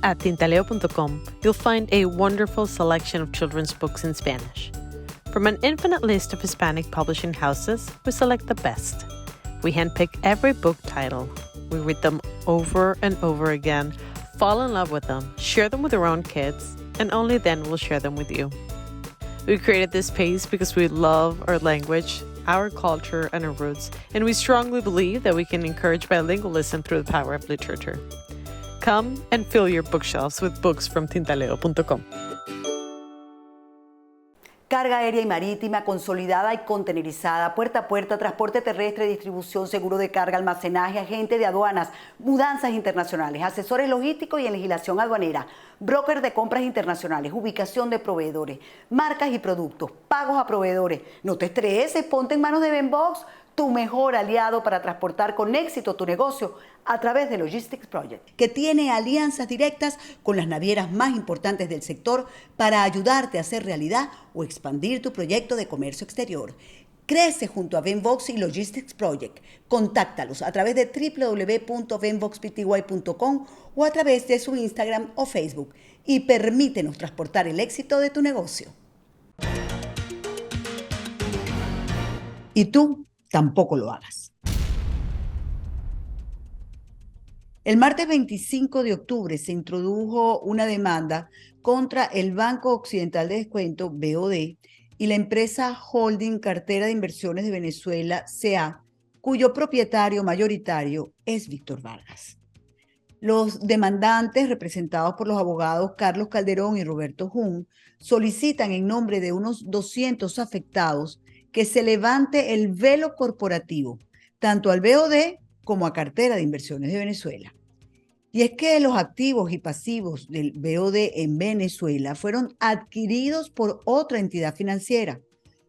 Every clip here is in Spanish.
At tintaleo.com, you'll find a wonderful selection of children's books in Spanish. From an infinite list of Hispanic publishing houses, we select the best. We handpick every book title. We read them over and over again, fall in love with them, share them with our own kids, and only then we'll share them with you. We created this space because we love our language, our culture, and our roots, and we strongly believe that we can encourage bilingualism through the power of literature. Come and fill your bookshelves with books from tintaleo.com. Carga aérea y marítima, consolidada y contenerizada, puerta a puerta, transporte terrestre, distribución, seguro de carga, almacenaje, agente de aduanas, mudanzas internacionales, asesores logísticos y en legislación aduanera, broker de compras internacionales, ubicación de proveedores, marcas y productos, pagos a proveedores. No te estreses, ponte en manos de Venbox, tu mejor aliado para transportar con éxito tu negocio a través de Logistics Project, que tiene alianzas directas con las navieras más importantes del sector para ayudarte a hacer realidad o expandir tu proyecto de comercio exterior. Crece junto a Venbox y Logistics Project. Contáctalos a través de www.venboxpty.com o a través de su Instagram o Facebook y permítenos transportar el éxito de tu negocio. ¿Y tú? Tampoco lo hagas. El martes 25 de octubre se introdujo una demanda contra el Banco Occidental de Descuento, BOD, y la empresa Holding Cartera de Inversiones de Venezuela, CA, cuyo propietario mayoritario es Víctor Vargas. Los demandantes, representados por los abogados Carlos Calderón y Roberto Jun, solicitan en nombre de unos 200 afectados que se levante el velo corporativo, tanto al BOD como a Cartera de Inversiones de Venezuela. Y es que los activos y pasivos del BOD en Venezuela fueron adquiridos por otra entidad financiera,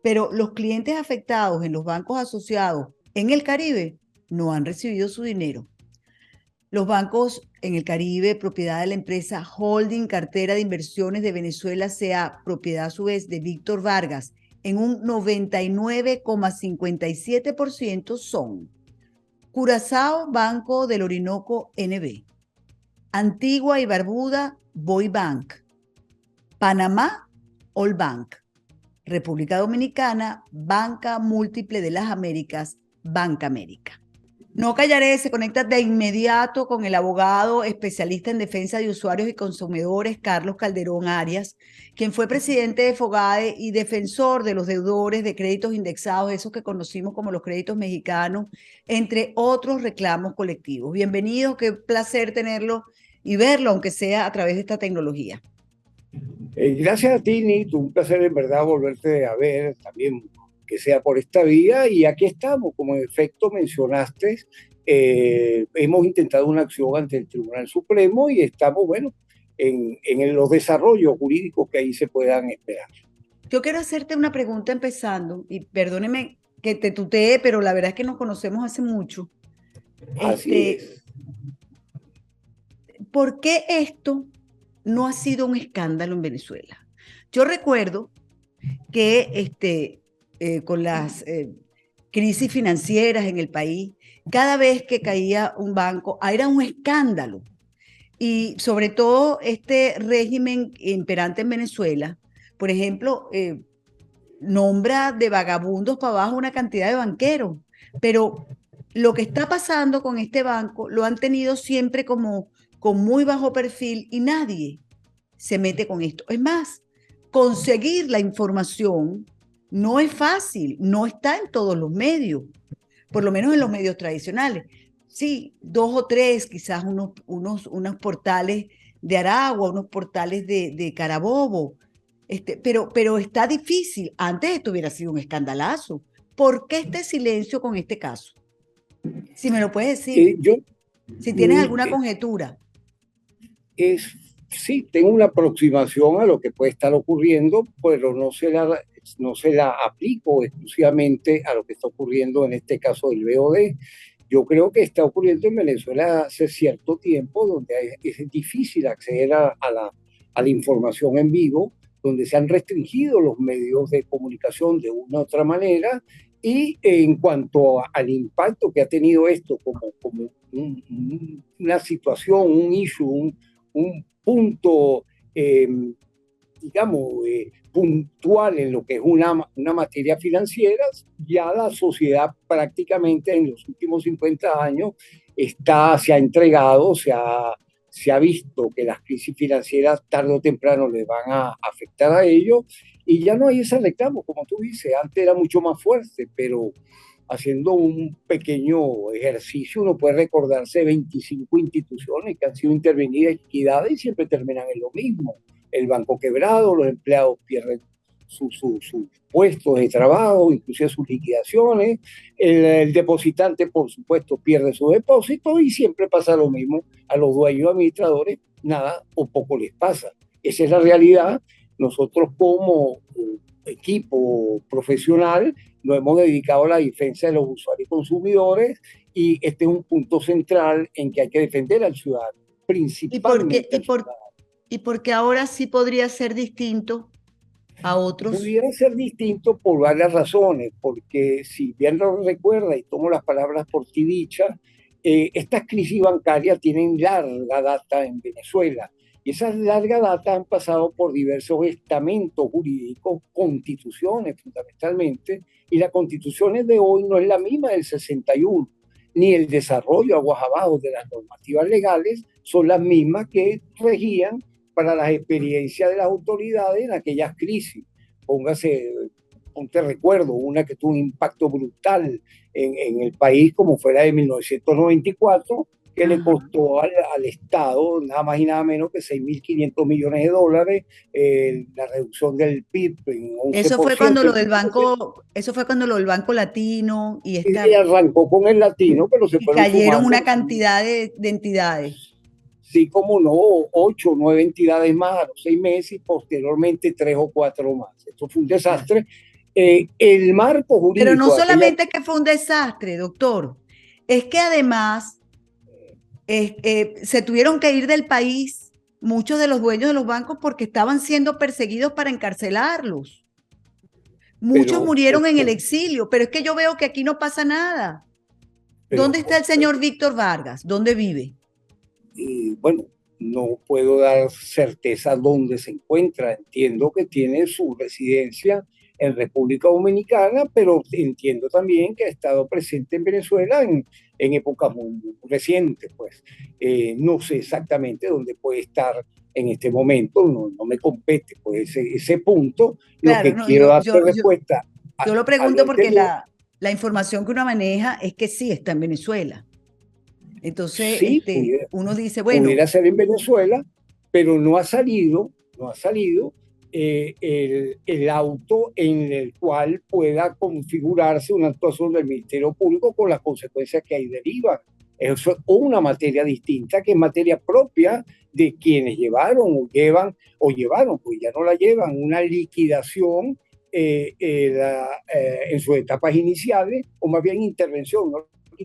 pero los clientes afectados en los bancos asociados en el Caribe no han recibido su dinero. Los bancos en el Caribe, propiedad de la empresa Holding Cartera de Inversiones de Venezuela, sea propiedad a su vez de Víctor Vargas, en un 99,57% son Curazao Banco del Orinoco NB, Antigua y Barbuda Boy Bank, Panamá All Bank, República Dominicana Banca Múltiple de las Américas, Banca América. No callaré, se conecta de inmediato con el abogado especialista en defensa de usuarios y consumidores, Carlos Calderón Arias, quien fue presidente de FOGADE y defensor de los deudores de créditos indexados, esos que conocimos como los créditos mexicanos, entre otros reclamos colectivos. Bienvenido, qué placer tenerlo y verlo, aunque sea a través de esta tecnología. Gracias a ti, Nito, un placer en verdad volverte a ver también, que sea por esta vía, y aquí estamos, como en efecto mencionaste, hemos intentado una acción ante el Tribunal Supremo y estamos, bueno, en los desarrollos jurídicos que ahí se puedan esperar. Yo quiero hacerte una pregunta empezando, y perdóneme que te tutee, pero la verdad es que nos conocemos hace mucho. Así es. ¿Por qué esto no ha sido un escándalo en Venezuela? Yo recuerdo que con las crisis financieras en el país, cada vez que caía un banco, era un escándalo. Y sobre todo este régimen imperante en Venezuela, por ejemplo, nombra de vagabundos para abajo una cantidad de banqueros, pero lo que está pasando con este banco lo han tenido siempre como con muy bajo perfil y nadie se mete con esto. Es más, conseguir la información no es fácil, no está en todos los medios, por lo menos en los medios tradicionales. Sí, 2 o 3, quizás unos portales de Aragua, unos portales de Carabobo, pero está difícil. Antes esto hubiera sido un escandalazo. ¿Por qué este silencio con este caso? Si me lo puedes decir, si tienes alguna conjetura. Sí, tengo una aproximación a lo que puede estar ocurriendo, pero no se la aplico exclusivamente a lo que está ocurriendo en este caso del BOD. Yo creo que está ocurriendo en Venezuela hace cierto tiempo, donde es difícil acceder a la información en vivo, donde se han restringido los medios de comunicación de una u otra manera, y en cuanto al impacto que ha tenido esto como una situación, un issue, un punto, digamos, puntual en lo que es una materia financiera, ya la sociedad prácticamente en los últimos 50 años se ha entregado, se ha visto que las crisis financieras tarde o temprano les van a afectar a ellos y ya no hay ese reclamo, como tú dices, antes era mucho más fuerte, pero haciendo un pequeño ejercicio uno puede recordarse 25 instituciones que han sido intervenidas y liquidadas y siempre terminan en lo mismo. El banco quebrado, los empleados pierden sus puestos de trabajo, inclusive sus liquidaciones, el depositante, por supuesto, pierde su depósito y siempre pasa lo mismo a los dueños administradores, nada o poco les pasa. Esa es la realidad. Nosotros como equipo profesional nos hemos dedicado a la defensa de los usuarios y consumidores y este es un punto central en que hay que defender al ciudadano, principalmente al ciudadano. ¿Y porque ahora sí podría ser distinto a otros? Pudiera ser distinto por varias razones, porque si bien lo recuerda y tomo las palabras por ti dichas, estas crisis bancarias tienen larga data en Venezuela y esas largas datas han pasado por diversos estamentos jurídicos, constituciones fundamentalmente, y las constituciones de hoy no es la misma del 61, ni el desarrollo aguas abajo de las normativas legales son las mismas que regían para las experiencias de las autoridades en aquellas crisis. Ponte recuerdo, una que tuvo un impacto brutal en el país, como fue la de 1994, que le costó al Estado nada más y nada menos que 6.500 millones de dólares, la reducción del PIB en 11%. Eso fue cuando lo del Banco Latino y arrancó con el Latino, pero se fueron cayeron una cantidad de entidades. Sí, como no, 8 o 9 entidades más a los 6 meses y posteriormente 3 o 4 más. Esto fue un desastre. El marco jurídico... Pero no solamente que fue un desastre, doctor, es que además se tuvieron que ir del país muchos de los dueños de los bancos porque estaban siendo perseguidos para encarcelarlos. Muchos murieron en el exilio, pero es que yo veo que aquí no pasa nada. ¿Dónde está el señor Víctor Vargas? ¿Dónde vive? Y bueno, no puedo dar certeza dónde se encuentra. Entiendo que tiene su residencia en República Dominicana, pero entiendo también que ha estado presente en Venezuela en épocas muy recientes. Pues no sé exactamente dónde puede estar en este momento, no me compete pues ese punto. Claro, lo que quiero dar respuesta. Yo lo pregunto porque la información que uno maneja es que sí está en Venezuela. Entonces, sí, uno dice, bueno. Pudiera ser en Venezuela, pero no ha salido el auto en el cual pueda configurarse una actuación del Ministerio Público con las consecuencias que ahí derivan. Eso es una materia distinta, que es materia propia de quienes llevaron, pues ya no la llevan, una liquidación en sus etapas iniciales, o más bien intervención, ¿no?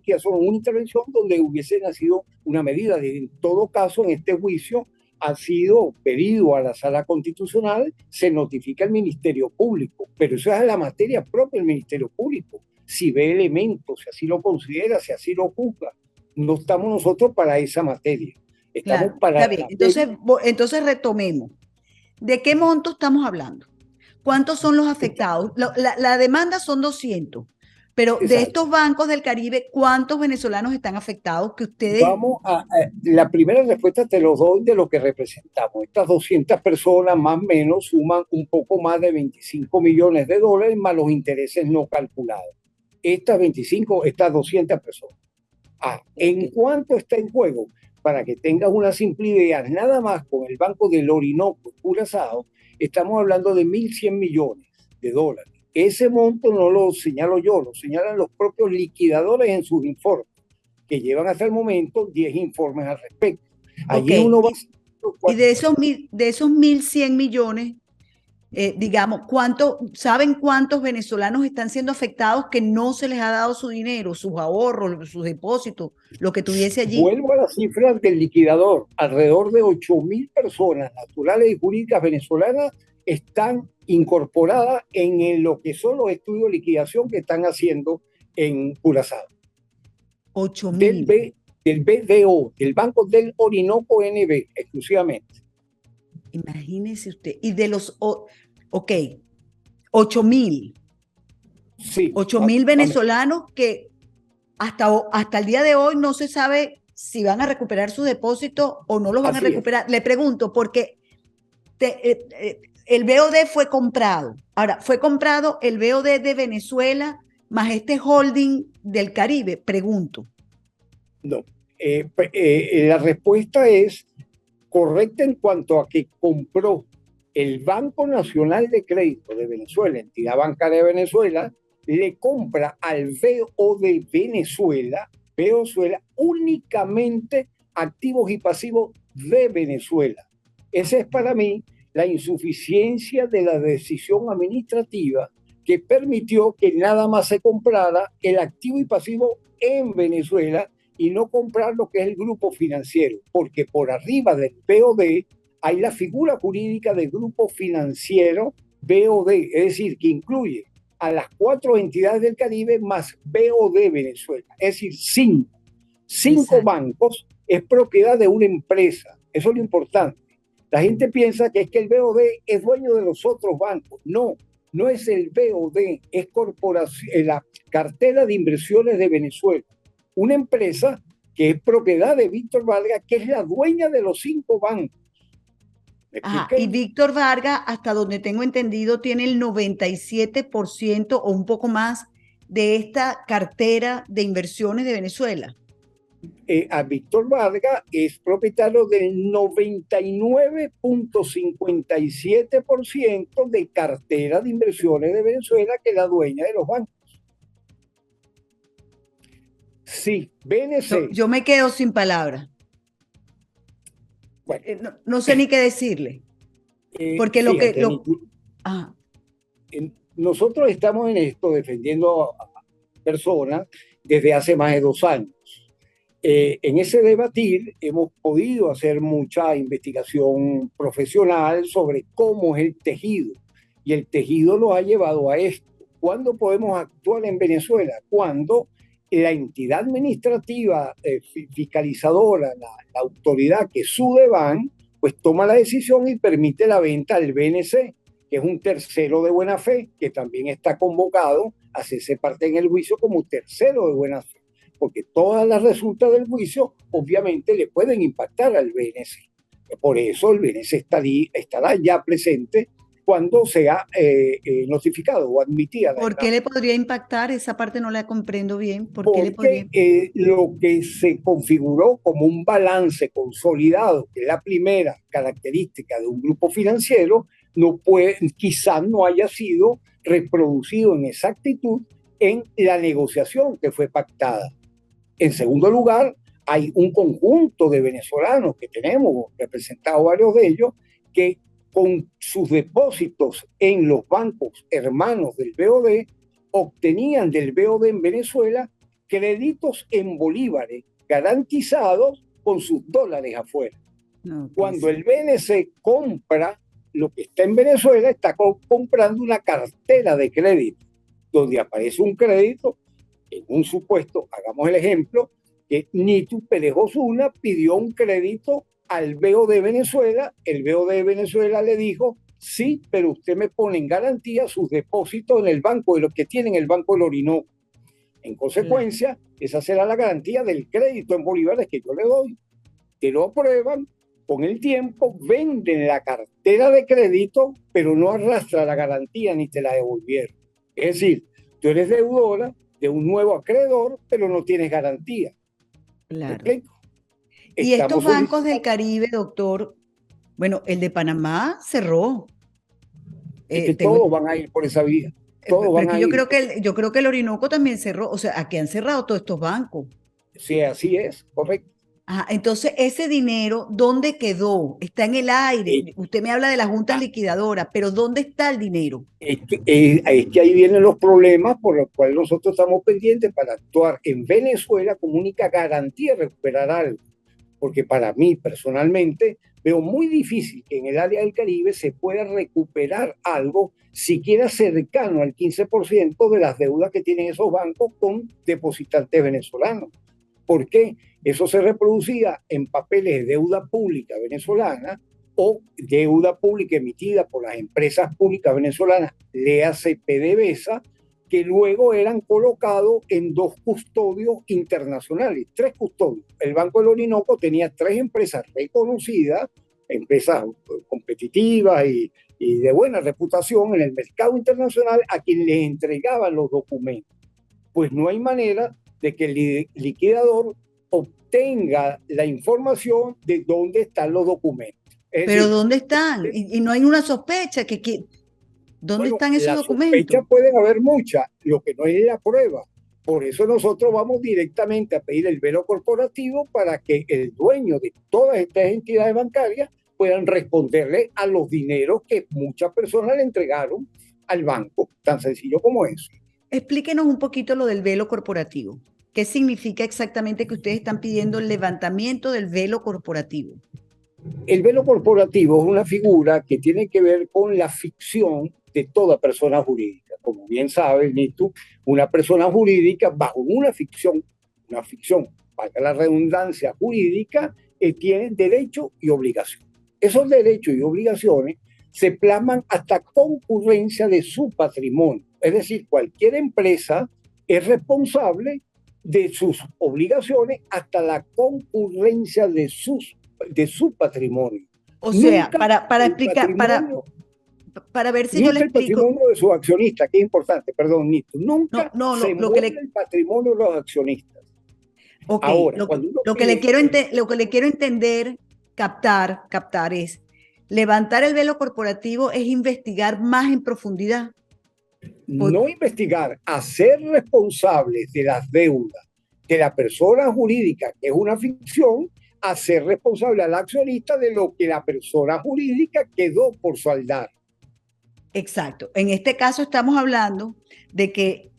Que son una intervención donde hubiese nacido una medida. En todo caso, en este juicio ha sido pedido a la Sala Constitucional, se notifica al Ministerio Público, pero eso es la materia propia del Ministerio Público. Si ve elementos, si así lo considera, si así lo juzga, no estamos nosotros para esa materia. Estamos para... Está bien. Entonces retomemos. ¿De qué monto estamos hablando? ¿Cuántos son los afectados? La demanda son 200. Pero exacto, de estos bancos del Caribe, ¿cuántos venezolanos están afectados que ustedes? La primera respuesta te lo doy de lo que representamos. Estas 200 personas más o menos suman un poco más de 25 millones de dólares más los intereses no calculados. Estas 200 personas. ¿En cuánto está en juego? Para que tengas una simple idea, nada más con el Banco del Orinoco y Curazao, estamos hablando de 1.100 millones de dólares. Ese monto no lo señalo yo, lo señalan los propios liquidadores en sus informes, que llevan hasta el momento 10 informes al respecto. Allí uno va y de esos 1.100 millones, digamos, ¿saben cuántos venezolanos están siendo afectados que no se les ha dado su dinero, sus ahorros, sus depósitos, lo que tuviese allí? Vuelvo a las cifras del liquidador. Alrededor de 8.000 personas naturales y jurídicas venezolanas están incorporadas en lo que son los estudios de liquidación que están haciendo en Curazao. 8.000. del BDO, del Banco del Orinoco NB, exclusivamente. Imagínese usted. Y de los, ok, 8.000. Sí, 8.000 venezolanos que hasta el día de hoy no se sabe si van a recuperar su depósito o no los van a recuperar. Le pregunto, porque el BOD fue comprado. Ahora, fue comprado el BOD de Venezuela más este holding del Caribe, pregunto. No, la respuesta es correcta en cuanto a que compró el Banco Nacional de Crédito de Venezuela, entidad bancaria de Venezuela, le compra al BOD Venezuela únicamente activos y pasivos de Venezuela. Esa es para mí la insuficiencia de la decisión administrativa que permitió que nada más se comprara el activo y pasivo en Venezuela y no comprar lo que es el grupo financiero, porque por arriba del BOD hay la figura jurídica del grupo financiero BOD, es decir, que incluye a las 4 entidades del Caribe más BOD Venezuela, es decir, 5 bancos es propiedad de una empresa. Eso es lo importante. La gente piensa que es que el BOD es dueño de los otros bancos. No, no es el BOD, es la cartera de inversiones de Venezuela, una empresa que es propiedad de Víctor Vargas, que es la dueña de los 5 bancos. Ajá, y Víctor Vargas, hasta donde tengo entendido, tiene el 97% o un poco más de esta cartera de inversiones de Venezuela. A Víctor Vargas es propietario del 99.57% de cartera de inversiones de Venezuela, que es la dueña de los bancos. Sí, BNC. Yo me quedo sin palabras. Bueno, no sé ni qué decirle. Porque nosotros estamos en esto defendiendo a personas desde hace más de 2 años. En ese debatir hemos podido hacer mucha investigación profesional sobre cómo es el tejido, y el tejido nos ha llevado a esto. ¿Cuándo podemos actuar en Venezuela? Cuando la entidad administrativa fiscalizadora, la autoridad que es Sudeban, pues toma la decisión y permite la venta al BNC, que es un tercero de buena fe, que también está convocado a hacerse parte en el juicio como tercero de buena fe, porque todas las resultas del juicio obviamente le pueden impactar al BNC. Por eso el BNC estará ya presente cuando sea notificado o admitida. ¿Por qué le podría impactar? Esa parte no la comprendo bien. Porque lo que se configuró como un balance consolidado, que es la primera característica de un grupo financiero, quizás no haya sido reproducido en exactitud en la negociación que fue pactada. En segundo lugar, hay un conjunto de venezolanos que tenemos representados, varios de ellos, que con sus depósitos en los bancos hermanos del BOD, obtenían del BOD en Venezuela créditos en bolívares garantizados con sus dólares afuera. Cuando el BNC compra lo que está en Venezuela, está comprando una cartera de crédito, donde aparece un crédito, en un supuesto, hagamos el ejemplo, que Nitu Pérez Osuna pidió un crédito al BOD de Venezuela, el BOD de Venezuela le dijo, sí, pero usted me pone en garantía sus depósitos en el banco, de lo que tiene en el Banco del Orinoco. En consecuencia, esa será la garantía del crédito en bolívares que yo le doy. Te lo aprueban, con el tiempo venden la cartera de crédito, pero no arrastra la garantía ni te la devolvieron. Es decir, tú eres deudora de un nuevo acreedor, pero no tienes garantía. Claro. Y estos bancos del Caribe, doctor, bueno, el de Panamá cerró. Todos van a ir por esa vía. Todos van a ir. Yo creo que el Orinoco también cerró. O sea, aquí han cerrado todos estos bancos. Sí, así es, correcto. Entonces, ese dinero, ¿dónde quedó? Está en el aire. Usted me habla de las juntas liquidadoras, pero ¿dónde está el dinero? Es que ahí vienen los problemas por los cuales nosotros estamos pendientes para actuar en Venezuela como única garantía de recuperar algo. Porque para mí, personalmente, veo muy difícil que en el área del Caribe se pueda recuperar algo siquiera cercano al 15% de las deudas que tienen esos bancos con depositantes venezolanos. ¿Por qué? Eso se reproducía en papeles de deuda pública venezolana o deuda pública emitida por las empresas públicas venezolanas, léase PDVSA, que luego eran colocados en 2 custodios internacionales, 3 custodios. El Banco del Orinoco tenía 3 empresas reconocidas, empresas competitivas y de buena reputación en el mercado internacional, a quien les entregaban los documentos. Pues no hay manera de que el liquidador obtenga la información de dónde están los documentos. Pero decir, ¿dónde están? Y no hay una sospecha ¿dónde están esos documentos? Sospechas pueden haber muchas, lo que no es la prueba. Por eso nosotros vamos directamente a pedir el velo corporativo para que el dueño de todas estas entidades bancarias puedan responderle a los dineros que muchas personas le entregaron al banco, tan sencillo como eso. Explíquenos un poquito lo del velo corporativo. ¿Qué significa exactamente que ustedes están pidiendo el levantamiento del velo corporativo? El velo corporativo es una figura que tiene que ver con la ficción de toda persona jurídica. Como bien sabes, Nito, una persona jurídica bajo una ficción, valga la redundancia jurídica, tiene derecho y obligación. Esos derechos y obligaciones se plasman hasta concurrencia de su patrimonio. Es decir, cualquier empresa es responsable de sus obligaciones hasta la concurrencia de su patrimonio. O sea, para explicar, para ver si yo le explico. El patrimonio de sus accionistas, que es importante, perdón, Nito. Nunca se mueve el patrimonio de los accionistas. Okay, ahora, lo que le quiero entender, captar es, levantar el velo corporativo es investigar más en profundidad. No investigar, hacer responsables de las deudas de la persona jurídica, que es una ficción, hacer responsable al accionista de lo que la persona jurídica quedó por saldar. Exacto. En este caso estamos hablando de que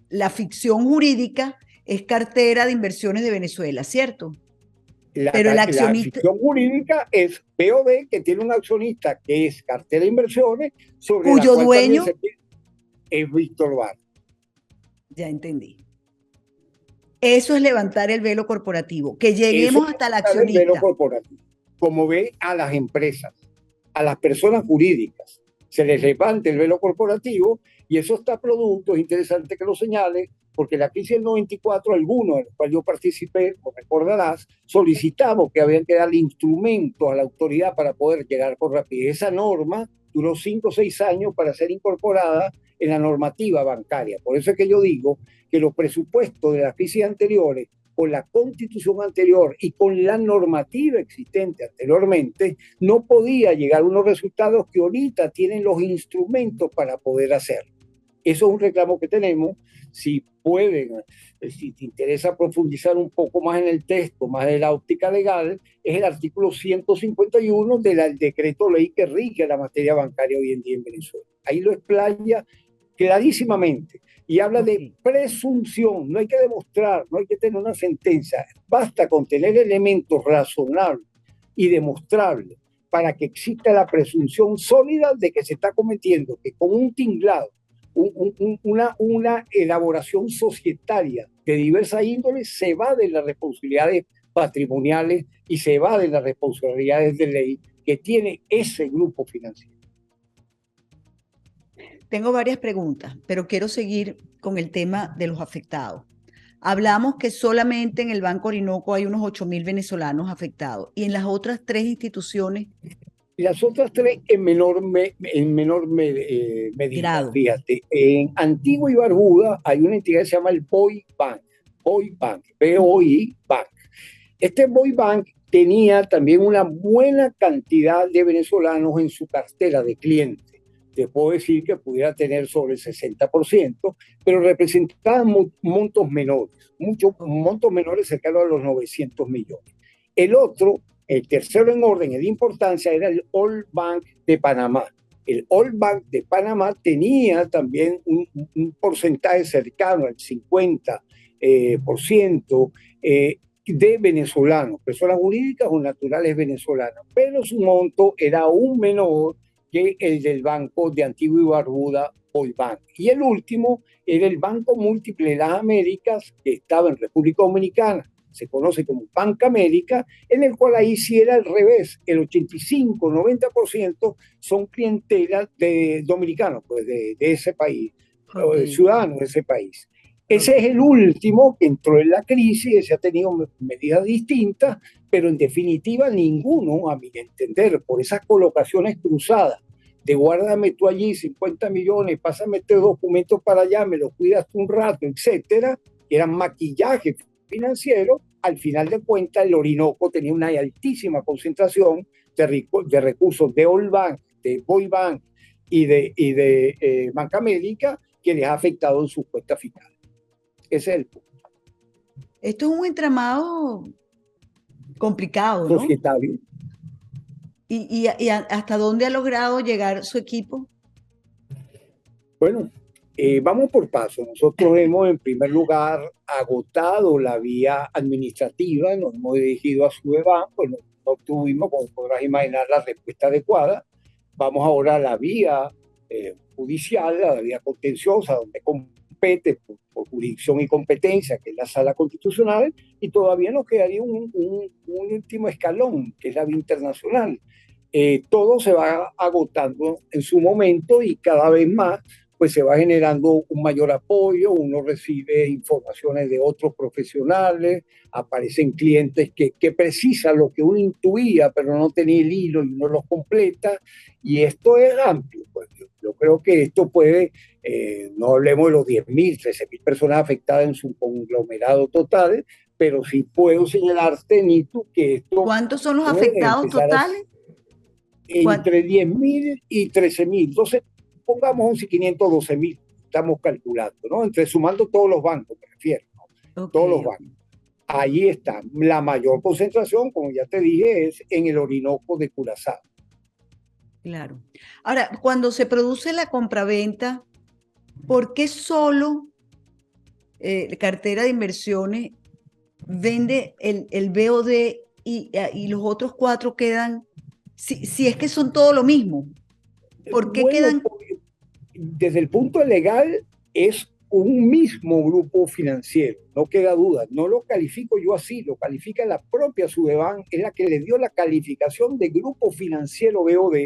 la ficción jurídica es cartera de inversiones de Venezuela, ¿cierto? Pero el accionista... La ficción jurídica es POD, que tiene un accionista que es cartera de inversiones, sobre cuyo dueño es Víctor Barr. Ya entendí. Eso es levantar el velo corporativo, que lleguemos hasta el accionista. El velo corporativo. Como ve a las empresas, a las personas jurídicas, se les levanta el velo corporativo y eso está producto, es interesante que lo señale, porque la crisis del 94, algunos en los cuales yo participé, como recordarás, solicitamos que habían que darle instrumentos a la autoridad para poder llegar con rapidez. Esa norma duró 5 o 6 años para ser incorporada en la normativa bancaria. Por eso es que yo digo que los presupuestos de las crisis anteriores, con la constitución anterior y con la normativa existente anteriormente, no podía llegar a unos resultados que ahorita tienen los instrumentos para poder hacerlo. Eso es un reclamo que tenemos. Si pueden, si te interesa profundizar un poco más en el texto, más de la óptica legal, es el artículo 151 del decreto ley que rige la materia bancaria hoy en día en Venezuela. Ahí lo explaya clarísimamente y habla de presunción. No hay que demostrar, no hay que tener una sentencia, basta con tener elementos razonables y demostrables para que exista la presunción sólida de que se está cometiendo, que con un tinglado, una elaboración societaria de diversa índole se va de las responsabilidades patrimoniales y se va de las responsabilidades de ley que tiene ese grupo financiero. Tengo varias preguntas, pero quiero seguir con el tema de los afectados. Hablamos que solamente en el Banco Orinoco hay unos 8.000 venezolanos afectados y en las otras 3 instituciones. Las otras 3 en menor medida, fíjate. En Antigua y Barbuda hay una entidad que se llama el BOI Bank, BOI Bank. Este BOI Bank tenía también una buena cantidad de venezolanos en su cartera de clientes. Te puedo decir que pudiera tener sobre el 60%, pero representaban montos menores, montos menores cercanos a los 900 millones. El tercero en orden de importancia era el All Bank de Panamá. El All Bank de Panamá tenía también un porcentaje cercano al 50% de venezolanos, personas jurídicas o naturales venezolanas, pero su monto era aún menor que el del Banco de Antigua y Barbuda Bank. Y el último era el Banco Múltiple de las Américas, que estaba en República Dominicana, se conoce como Banca América, en el cual ahí sí era al revés, el 85-90% son clientelas de dominicanos, pues de ese país, ciudadanos de ese país. Ese es el último que entró en la crisis, ese ha tenido medidas distintas, pero en definitiva ninguno, a mi entender, por esas colocaciones cruzadas, de guárdame tú allí 50 millones, pásame este documento para allá, me lo cuidas tú un rato, etcétera, que eran maquillaje financiero. Al final de cuentas, el Orinoco tenía una altísima concentración de recursos de Old Bank, de Boy Bank y de Banca América, que les ha afectado en sus cuentas fiscales. Ese es el punto. Esto es un entramado complicado, ¿no? Societario. ¿Y hasta dónde ha logrado llegar su equipo? Bueno, vamos por paso. Nosotros hemos, en primer lugar, agotado la vía administrativa, nos hemos dirigido a Sudeban, pues no obtuvimos, como podrás imaginar, la respuesta adecuada. Vamos ahora a la vía judicial, a la vía contenciosa, donde compete por jurisdicción y competencia, que es la Sala Constitucional, y todavía nos quedaría un último escalón, que es la vía internacional. Todo se va agotando en su momento y cada vez más pues se va generando un mayor apoyo, uno recibe informaciones de otros profesionales, aparecen clientes que precisan lo que uno intuía, pero no tenía el hilo y uno los completa, y esto es amplio. Pues yo creo que esto puede, no hablemos de los 10.000, 13.000 personas afectadas en su conglomerado total, pero sí puedo señalarte, Nitu, que esto... ¿Cuántos son los afectados totales? Entre 10.000 y 13.000. Entonces, pongamos 11.500, 12.000, estamos calculando, ¿no? Entre sumando todos los bancos, me refiero, ¿no? Todos los bancos. Ahí está. La mayor concentración, como ya te dije, es en el Orinoco de Curazao. Claro. Ahora, cuando se produce la compraventa, ¿por qué solo cartera de inversiones vende el BOD y los otros 4 quedan, si es que son todo lo mismo? ¿Por qué quedan? Desde el punto legal es un mismo grupo financiero, no queda duda. No lo califico yo así, lo califica la propia Sudeban, es la que le dio la calificación de grupo financiero BOD,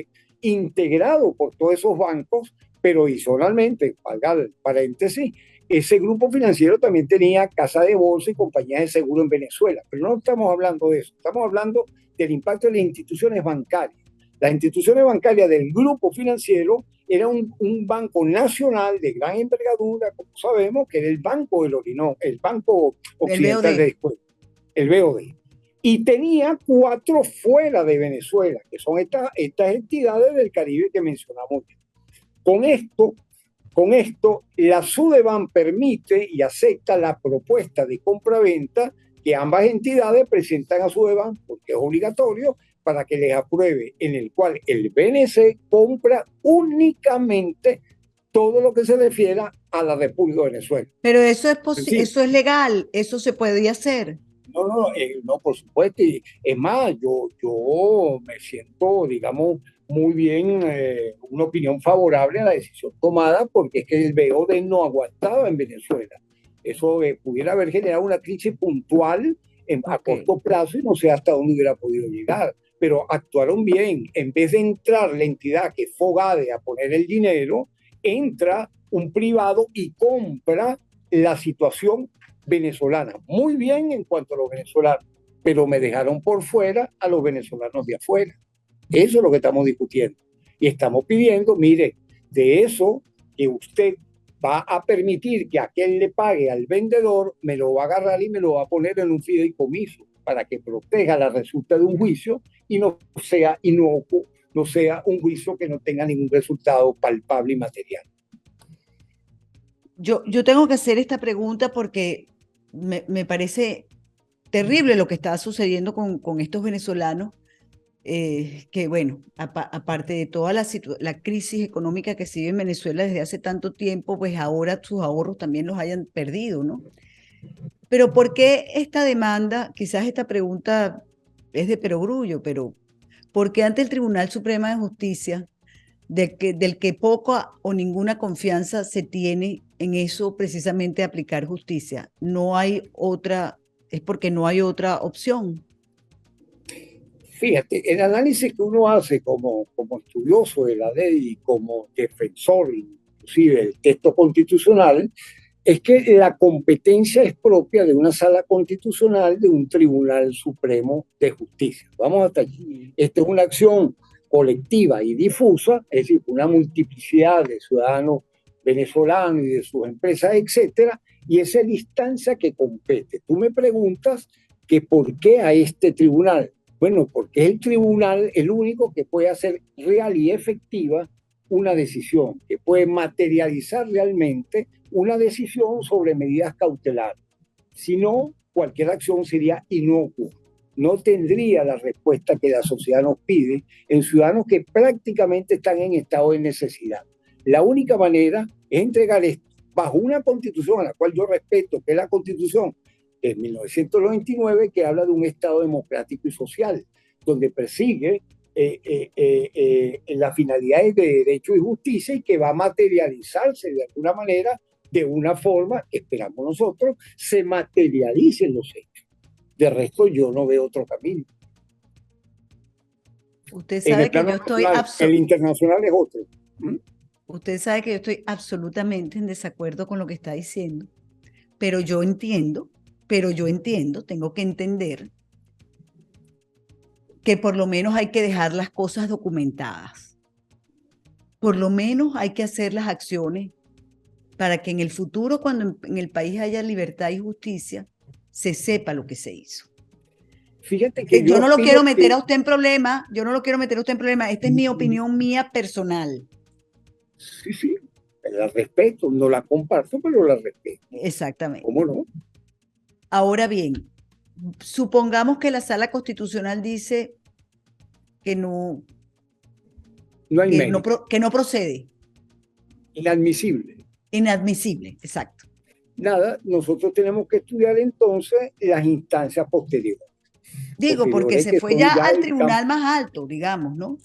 integrado por todos esos bancos, pero adicionalmente, valga el paréntesis, ese grupo financiero también tenía casa de bolsa y compañías de seguro en Venezuela. Pero no estamos hablando de eso, estamos hablando del impacto de las instituciones bancarias. Las instituciones bancarias del grupo financiero era un banco nacional de gran envergadura, como sabemos, que era el Banco del Orinoco, el Banco Occidental de Descuento, el BOD. Y tenía 4 fuera de Venezuela, que son estas entidades del Caribe que mencionamos. Con esto, la Sudeban permite y acepta la propuesta de compra-venta que ambas entidades presentan a Sudeban, porque es obligatorio, para que les apruebe, en el cual el BNC compra únicamente todo lo que se refiera a la República de Venezuela. Pero eso es eso es legal, eso se podía hacer. No, por supuesto. Y es más, yo me siento, digamos, muy bien, una opinión favorable a la decisión tomada, porque es que el BOD no aguantaba en Venezuela. Eso pudiera haber generado una crisis puntual a corto plazo y no sé hasta dónde hubiera podido llegar. Pero actuaron bien. En vez de entrar la entidad que es Fogade a poner el dinero, entra un privado y compra la situación venezolana. Muy bien en cuanto a los venezolanos, pero me dejaron por fuera a los venezolanos de afuera. Eso es lo que estamos discutiendo. Y estamos pidiendo, mire, de eso que usted va a permitir que aquel le pague al vendedor, me lo va a agarrar y me lo va a poner en un fideicomiso para que proteja la resulta de un juicio y no sea inocuo, no sea un juicio que no tenga ningún resultado palpable y material. Yo tengo que hacer esta pregunta porque me parece terrible lo que está sucediendo con estos venezolanos, que bueno, aparte de toda la crisis económica que se vive en Venezuela desde hace tanto tiempo, pues ahora sus ahorros también los hayan perdido, ¿no? Pero ¿por qué esta demanda? Quizás esta pregunta es de perogrullo, pero ¿por qué ante el Tribunal Supremo de Justicia del que poca o ninguna confianza se tiene en eso precisamente aplicar justicia. No hay otra, es porque no hay otra opción. Fíjate, el análisis que uno hace como estudioso de la ley y como defensor inclusive del texto constitucional es que la competencia es propia de una sala constitucional de un Tribunal Supremo de Justicia. Vamos hasta allí. Esta es una acción colectiva y difusa, es decir, una multiplicidad de ciudadanos venezolanos y de sus empresas, etcétera, y esa es la instancia que compete. Tú me preguntas que por qué a este tribunal. Bueno, porque es el tribunal el único que puede hacer real y efectiva una decisión, que puede materializar realmente una decisión sobre medidas cautelares. Si no, cualquier acción sería inocua. No tendría la respuesta que la sociedad nos pide en ciudadanos que prácticamente están en estado de necesidad. La única manera es entregar esto bajo una constitución a la cual yo respeto, que es la constitución de 1999, que habla de un Estado democrático y social, donde persigue las finalidades de derecho y justicia y que va a materializarse de alguna manera, de una forma, esperamos nosotros, se materialicen los hechos. De resto, yo no veo otro camino. Usted sabe que yo estoy el internacional es otro. Usted sabe que yo estoy absolutamente en desacuerdo con lo que está diciendo, pero yo entiendo, tengo que entender que por lo menos hay que dejar las cosas documentadas. Por lo menos hay que hacer las acciones para que en el futuro, cuando en el país haya libertad y justicia, se sepa lo que se hizo. Fíjate que yo no lo quiero meter a usted en problema, esta es mi opinión mía personal. Sí, la respeto, no la comparto, pero la respeto. Exactamente. ¿Cómo no? Ahora bien, supongamos que la Sala Constitucional dice que no procede. Inadmisible. Inadmisible, exacto. Nada, nosotros tenemos que estudiar entonces las instancias posteriores. Digo, porque se fue ya al tribunal más alto, digamos, ¿no?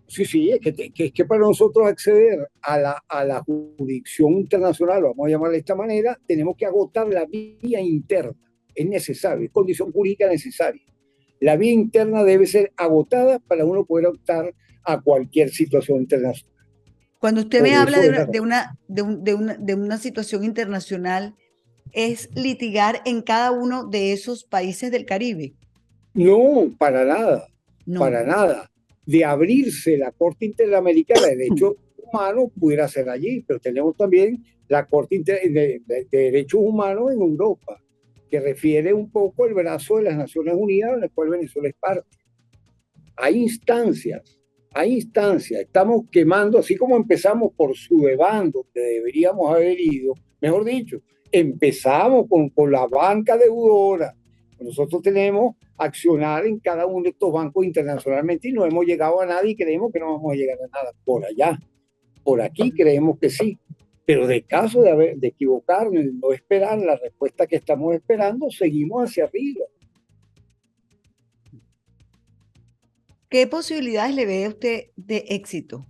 Sí, es que para nosotros acceder a la jurisdicción internacional, vamos a llamarla de esta manera, tenemos que agotar la vía interna. Es necesario, es condición jurídica necesaria. La vía interna debe ser agotada para uno poder optar a cualquier situación internacional. Cuando usted me habla de una situación internacional, ¿es litigar en cada uno de esos países del Caribe? No, para nada, para nada. De abrirse la Corte Interamericana de Derechos Humanos pudiera ser allí, pero tenemos también la Corte de Derechos Humanos en Europa, que refiere un poco el brazo de las Naciones Unidas, en el cual Venezuela es parte. Hay instancias, estamos quemando, así como empezamos por Sudeván, donde deberíamos haber ido, mejor dicho, empezamos con la banca deudora. Nosotros tenemos accionar en cada uno de estos bancos internacionalmente y no hemos llegado a nada y creemos que no vamos a llegar a nada por allá. Por aquí creemos que sí, pero de caso de equivocarnos, no esperar la respuesta que estamos esperando, seguimos hacia arriba. ¿Qué posibilidades le ve usted de éxito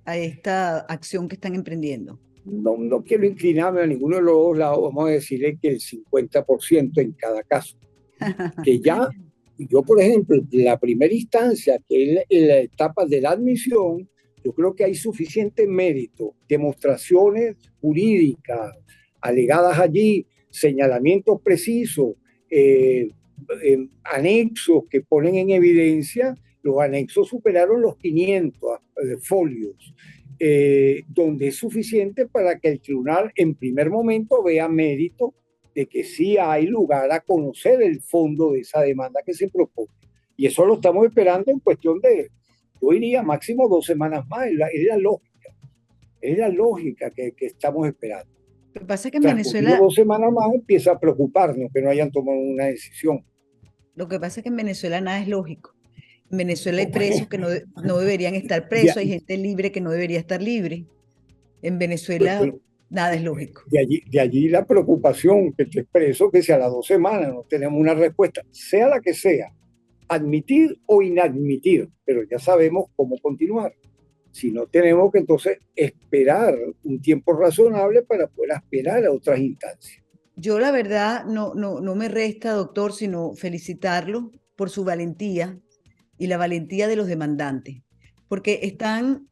a esta acción que están emprendiendo? No quiero inclinarme a ninguno de los dos lados, vamos a decirle que el 50% en cada caso. Que ya, yo por ejemplo, en la primera instancia, que es en la etapa de la admisión, yo creo que hay suficiente mérito, demostraciones jurídicas alegadas allí, señalamientos precisos, anexos que ponen en evidencia, los anexos superaron los 500 folios, donde es suficiente para que el tribunal en primer momento vea mérito de que sí hay lugar a conocer el fondo de esa demanda que se propone. Y eso lo estamos esperando en cuestión de, yo diría, máximo 2 semanas más. Es la lógica que estamos esperando. Lo que pasa es que en Venezuela... 2 semanas más empieza a preocuparnos que no hayan tomado una decisión. Lo que pasa es que en Venezuela nada es lógico. En Venezuela hay presos que no deberían estar presos, hay gente libre que no debería estar libre. En Venezuela nada es lógico. De allí la preocupación que te expreso, que si a las 2 semanas no tenemos una respuesta, sea la que sea, admitir o inadmitir, pero ya sabemos cómo continuar. sino tenemos que entonces esperar un tiempo razonable para poder aspirar a otras instancias. Yo la verdad no me resta, doctor, sino felicitarlo por su valentía y la valentía de los demandantes, porque están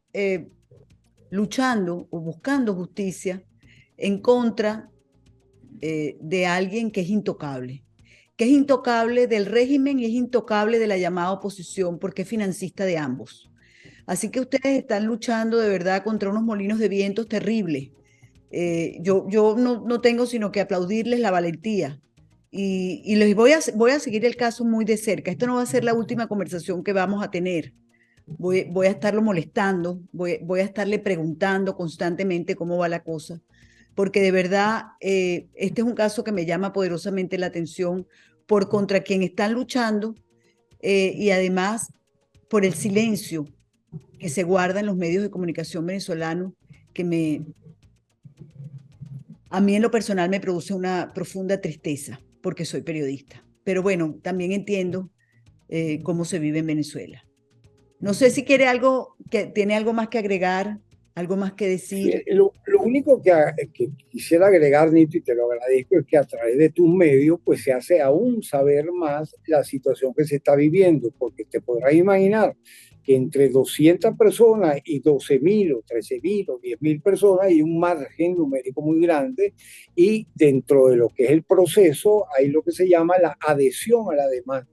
luchando o buscando justicia en contra de alguien que es intocable del régimen y es intocable de la llamada oposición porque es financista de ambos. Así que ustedes están luchando de verdad contra unos molinos de vientos terribles. Yo no tengo sino que aplaudirles la valentía y les voy a seguir el caso muy de cerca. Esto no va a ser la última conversación que vamos a tener. Voy a estarlo molestando, voy a estarle preguntando constantemente cómo va la cosa, porque de verdad este es un caso que me llama poderosamente la atención por contra quien están luchando y además por el silencio que se guarda en los medios de comunicación venezolanos, que a mí en lo personal me produce una profunda tristeza, porque soy periodista. Pero bueno, también entiendo cómo se vive en Venezuela. No sé si tiene algo más que agregar, algo más que decir. Lo único que quisiera agregar, Nito, y te lo agradezco, es que a través de tus medios pues se hace aún saber más la situación que se está viviendo, porque te podrás imaginar que entre 200 personas y 12.000 o 13.000 o 10.000 personas hay un margen numérico muy grande, y dentro de lo que es el proceso hay lo que se llama la adhesión a la demanda.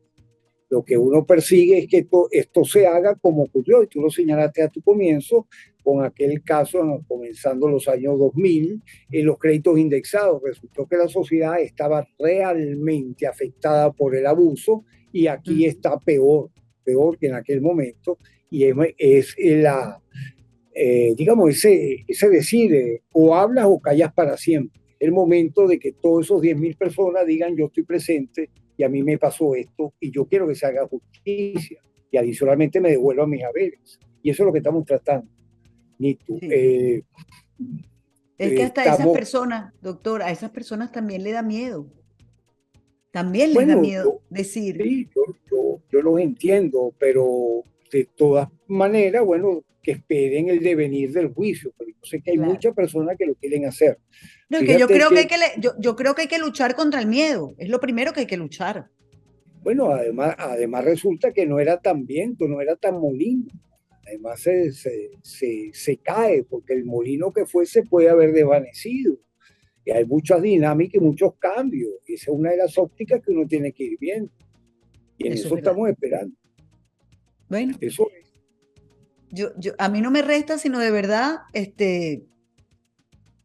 Lo que uno persigue es que esto se haga como ocurrió, y tú lo señalaste a tu comienzo, con aquel caso comenzando los años 2000, en los créditos indexados. Resultó que la sociedad estaba realmente afectada por el abuso, y aquí está peor que en aquel momento, y digamos, ese decir, o hablas o callas para siempre. El momento de que todos esos 10.000 personas digan: yo estoy presente y a mí me pasó esto y yo quiero que se haga justicia y adicionalmente me devuelvan mis haberes. Y eso es lo que estamos tratando. Nito, sí. Es que hasta esas personas, doctor, a esas personas también le da miedo. También les da miedo decir. Sí, yo los entiendo, pero de todas maneras, bueno, que esperen el devenir del juicio, porque yo sé que hay muchas personas que lo quieren hacer. No, que yo creo yo creo que hay que luchar contra el miedo, es lo primero que hay que luchar. Bueno, además resulta que no era tan viento, no era tan molino. Además se cae, porque el molino que fue se puede haber desvanecido. Y hay muchas dinámicas y muchos cambios. Y esa es una de las ópticas que uno tiene que ir viendo. Y en eso estamos esperando. Bueno, eso es. A mí no me resta sino de verdad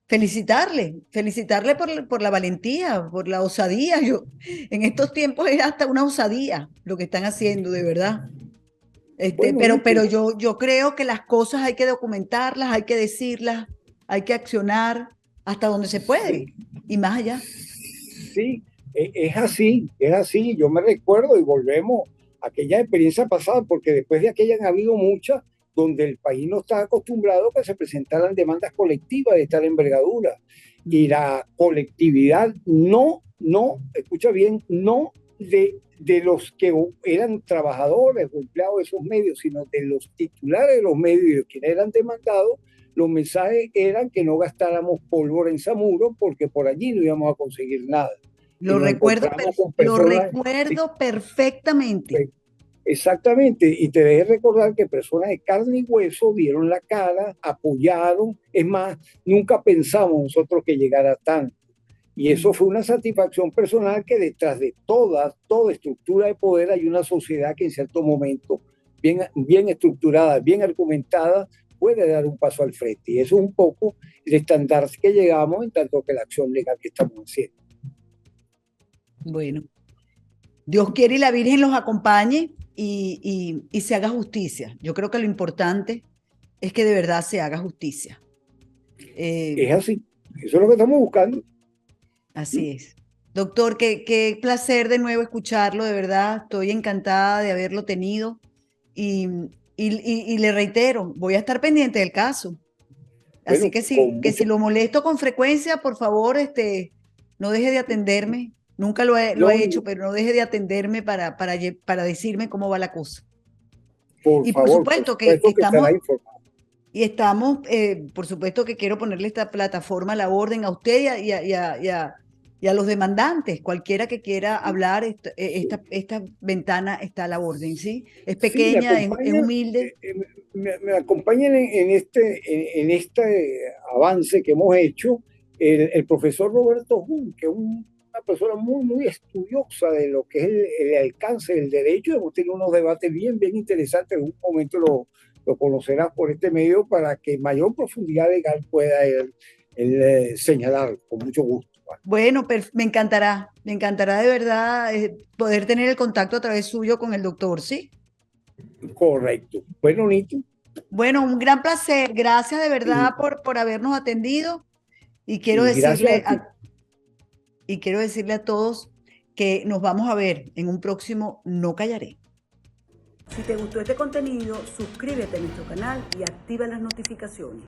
felicitarle por la valentía, por la osadía. En estos tiempos es hasta una osadía lo que están haciendo, de verdad. Bueno, pero yo creo que las cosas hay que documentarlas, hay que decirlas, hay que accionar hasta donde se puede, sí, y más allá. Sí, es así. Yo me recuerdo, y volvemos a aquella experiencia pasada, porque después de aquella han habido muchas donde el país no está acostumbrado a que se presentaran demandas colectivas de tal envergadura. Y la colectividad escucha bien, no de los que eran trabajadores o empleados de esos medios, sino de los titulares de los medios y de quienes eran demandados. Los mensajes eran que no gastáramos pólvora en Zamuro, porque por allí no íbamos a conseguir nada. Lo recuerdo perfectamente. Exactamente, y te dejé recordar que personas de carne y hueso dieron la cara, apoyaron. Es más, nunca pensamos nosotros que llegara tanto. Y eso fue una satisfacción personal, que detrás de toda estructura de poder hay una sociedad que en cierto momento, bien estructurada, bien argumentada, puede dar un paso al frente. Y eso es un poco el estandarte que llegamos en tanto que la acción legal que estamos haciendo. Bueno, Dios quiere y la Virgen los acompañe y se haga justicia. Yo creo que lo importante es que de verdad se haga justicia. Es así, eso es lo que estamos buscando. Así es. Doctor, qué placer de nuevo escucharlo, de verdad. Estoy encantada de haberlo tenido y le reitero, voy a estar pendiente del caso. Así que si lo molesto con frecuencia, por favor, no deje de atenderme. Nunca lo ha hecho, pero no deje de atenderme para decirme cómo va la cosa. Por supuesto que estamos... Y estamos, por supuesto que quiero ponerle esta plataforma a la orden a usted y a los demandantes, cualquiera que quiera hablar, esta ventana está a la orden, ¿sí? Es Sí, me pequeña, es acompañan, humilde. me acompañan en este avance que hemos hecho el profesor Roberto Jun, que es una persona muy estudiosa de lo que es el alcance del derecho. Hemos tenido unos debates bien interesantes. En un momento lo conocerás por este medio para que mayor profundidad legal pueda él señalar con mucho gusto. Bueno, me encantará de verdad poder tener el contacto a través suyo con el doctor, ¿sí? Correcto. Bueno, Nito. Bueno, un gran placer. Gracias de verdad Y, por habernos atendido y y gracias a ti. quiero decirle a todos que nos vamos a ver en un próximo No Callaré. Si te gustó este contenido, suscríbete a nuestro canal y activa las notificaciones.